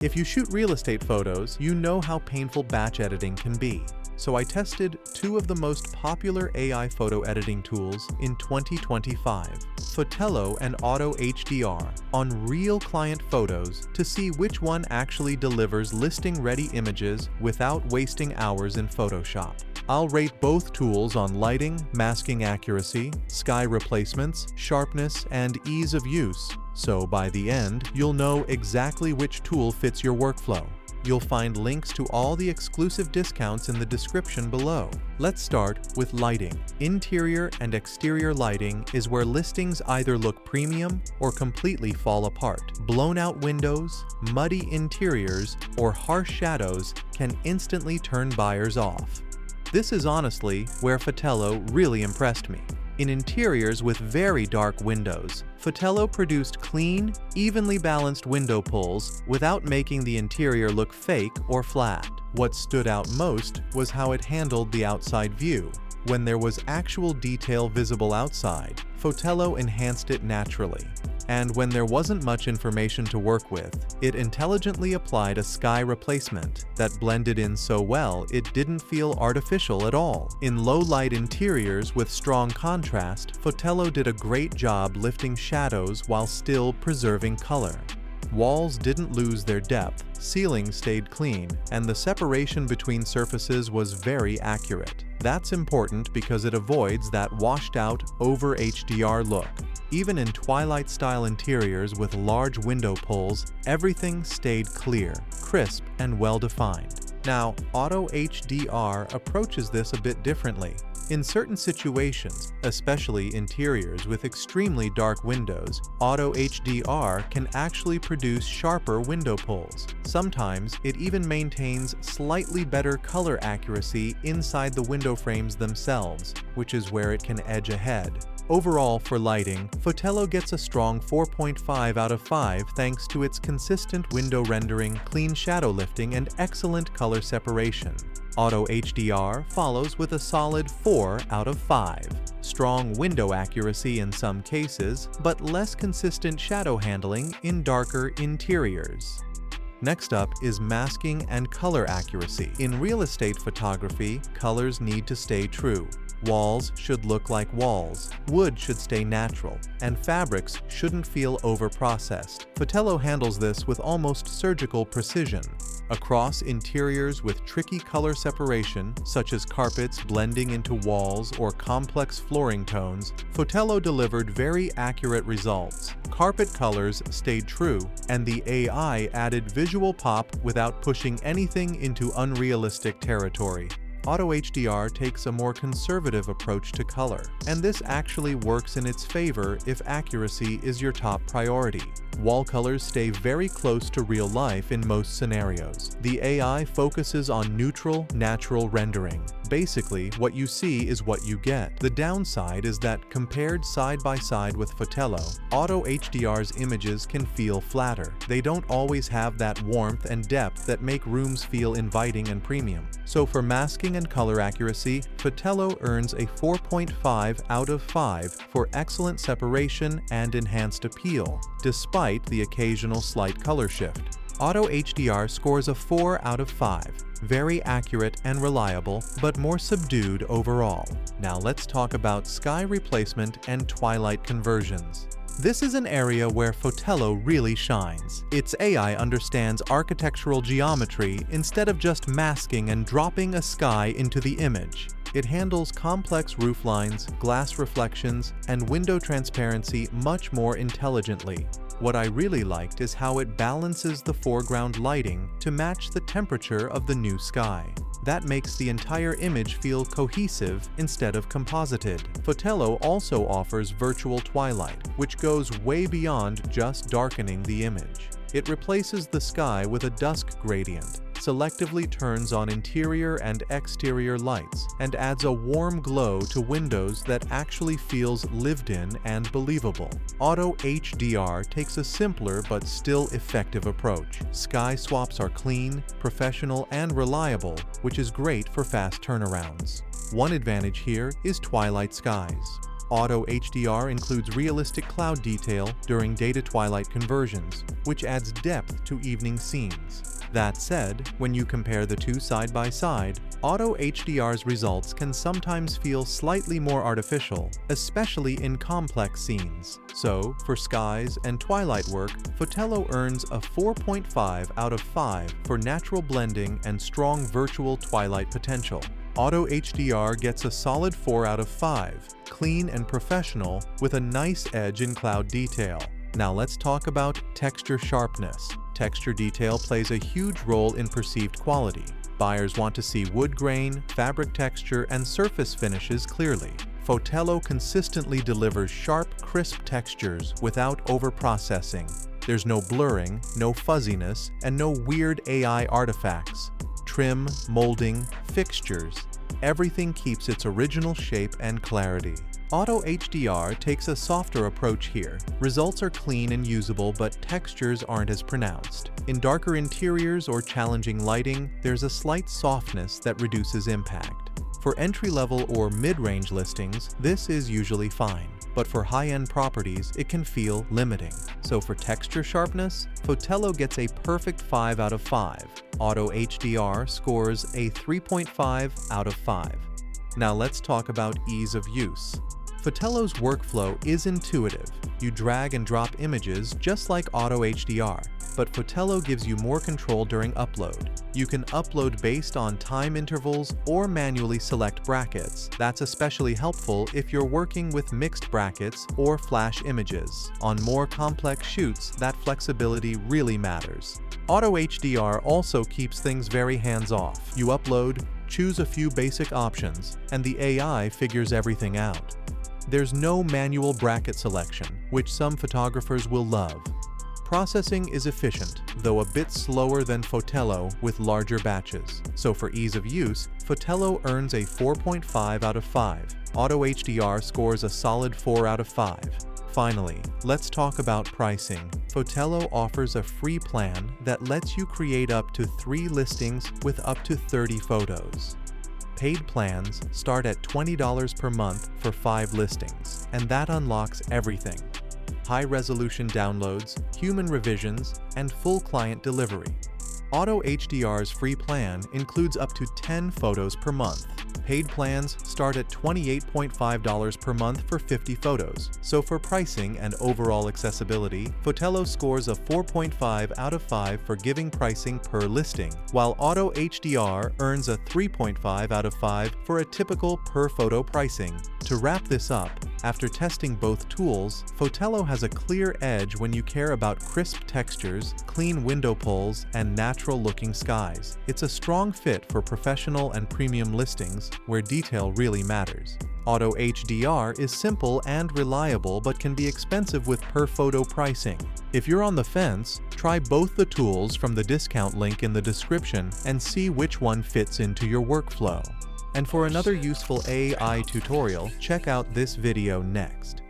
If you shoot real estate photos, you know how painful batch editing can be. So I tested two of the most popular AI photo editing tools in 2025, Fotello and Auto HDR, on real client photos to see which one actually delivers listing-ready images without wasting hours in Photoshop. I'll rate both tools on lighting, masking accuracy, sky replacements, sharpness, and ease of use. So by the end, you'll know exactly which tool fits your workflow. You'll find links to all the exclusive discounts in the description below. Let's start with lighting. Interior and exterior lighting is where listings either look premium or completely fall apart. Blown-out windows, muddy interiors, or harsh shadows can instantly turn buyers off. This is honestly where Fotello really impressed me. In interiors with very dark windows, Fotello produced clean, evenly balanced window pulls without making the interior look fake or flat. What stood out most was how it handled the outside view. When there was actual detail visible outside, Fotello enhanced it naturally. And when there wasn't much information to work with, it intelligently applied a sky replacement that blended in so well it didn't feel artificial at all. In low-light interiors with strong contrast, Fotello did a great job lifting shadows while still preserving color. Walls didn't lose their depth, ceilings stayed clean, and the separation between surfaces was very accurate. That's important because it avoids that washed-out, over HDR look. Even in Twilight-style interiors with large window pulls, everything stayed clear, crisp, and well-defined. Now, Auto HDR approaches this a bit differently. In certain situations, especially interiors with extremely dark windows, Auto HDR can actually produce sharper window pulls. Sometimes, it even maintains slightly better color accuracy inside the window frames themselves, which is where it can edge ahead. Overall, for lighting, Fotello gets a strong 4.5 out of 5 thanks to its consistent window rendering, clean shadow lifting, and excellent color separation. Auto HDR follows with a solid 4 out of 5. Strong window accuracy in some cases, but less consistent shadow handling in darker interiors. Next up is masking and color accuracy. In real estate photography, colors need to stay true. Walls should look like walls, wood should stay natural, and fabrics shouldn't feel over-processed. Fotello handles this with almost surgical precision. Across interiors with tricky color separation, such as carpets blending into walls or complex flooring tones, Fotello delivered very accurate results. Carpet colors stayed true, and the AI added visual pop without pushing anything into unrealistic territory. Auto HDR takes a more conservative approach to color, and this actually works in its favor if accuracy is your top priority. Wall colors stay very close to real life in most scenarios. The AI focuses on neutral, natural rendering. Basically, what you see is what you get. The downside is that compared side by side with Fotello, Auto HDR's images can feel flatter. They don't always have that warmth and depth that make rooms feel inviting and premium. So for masking and color accuracy, Fotello earns a 4.5 out of 5 for excellent separation and enhanced appeal, despite the occasional slight color shift. Auto HDR scores a 4 out of 5. Very accurate and reliable, but more subdued overall. Now let's talk about sky replacement and Twilight conversions. This is an area where Fotello really shines. Its AI understands architectural geometry instead of just masking and dropping a sky into the image. It handles complex rooflines, glass reflections, and window transparency much more intelligently. What I really liked is how it balances the foreground lighting to match the temperature of the new sky. That makes the entire image feel cohesive instead of composited. Fotello also offers virtual twilight, which goes way beyond just darkening the image. It replaces the sky with a dusk gradient, selectively turns on interior and exterior lights, and adds a warm glow to windows that actually feels lived in and believable. Auto HDR takes a simpler but still effective approach. Sky swaps are clean, professional, and reliable, which is great for fast turnarounds. One advantage here is Twilight skies. Auto HDR includes realistic cloud detail during data twilight conversions, which adds depth to evening scenes. That said, when you compare the two side by side, Auto HDR's results can sometimes feel slightly more artificial, especially in complex scenes. So, for skies and twilight work, Fotello earns a 4.5 out of 5 for natural blending and strong virtual twilight potential. Auto HDR gets a solid 4 out of 5, clean and professional with a nice edge in cloud detail. Now let's talk about texture sharpness. Texture detail plays a huge role in perceived quality. Buyers want to see wood grain, fabric texture, and surface finishes clearly. Fotello consistently delivers sharp, crisp textures without over-processing. There's no blurring, no fuzziness, and no weird AI artifacts. Trim, molding, fixtures, everything keeps its original shape and clarity. Auto HDR takes a softer approach here. Results are clean and usable, but textures aren't as pronounced. In darker interiors or challenging lighting, there's a slight softness that reduces impact. For entry-level or mid-range listings, this is usually fine. But for high-end properties, it can feel limiting. So for texture sharpness, Fotello gets a perfect 5 out of 5. Auto HDR scores a 3.5 out of 5. Now let's talk about ease of use. Fotello's workflow is intuitive. You drag and drop images just like Auto HDR, but Fotello gives you more control during upload. You can upload based on time intervals or manually select brackets. That's especially helpful if you're working with mixed brackets or flash images. On more complex shoots, that flexibility really matters. Auto HDR also keeps things very hands-off. You upload, choose a few basic options, and the AI figures everything out. There's no manual bracket selection, which some photographers will love. Processing is efficient, though a bit slower than Fotello with larger batches. So for ease of use, Fotello earns a 4.5 out of 5. Auto HDR scores a solid 4 out of 5. Finally, let's talk about pricing. Fotello offers a free plan that lets you create up to 3 listings with up to 30 photos. Paid plans start at $20 per month for 5 listings, and that unlocks everything: high-resolution downloads, human revisions, and full client delivery. Auto HDR's free plan includes up to 10 photos per month. Paid plans start at $28.5 per month for 50 photos. So for pricing and overall accessibility, Fotello scores a 4.5 out of 5 for giving pricing per listing, while Auto HDR earns a 3.5 out of 5 for a typical per photo pricing. To wrap this up, after testing both tools, Fotello has a clear edge when you care about crisp textures, clean window pulls, and natural-looking skies. It's a strong fit for professional and premium listings where detail really matters. Auto HDR is simple and reliable but can be expensive with per-photo pricing. If you're on the fence, try both the tools from the discount link in the description and see which one fits into your workflow. And for another useful AI tutorial, check out this video next.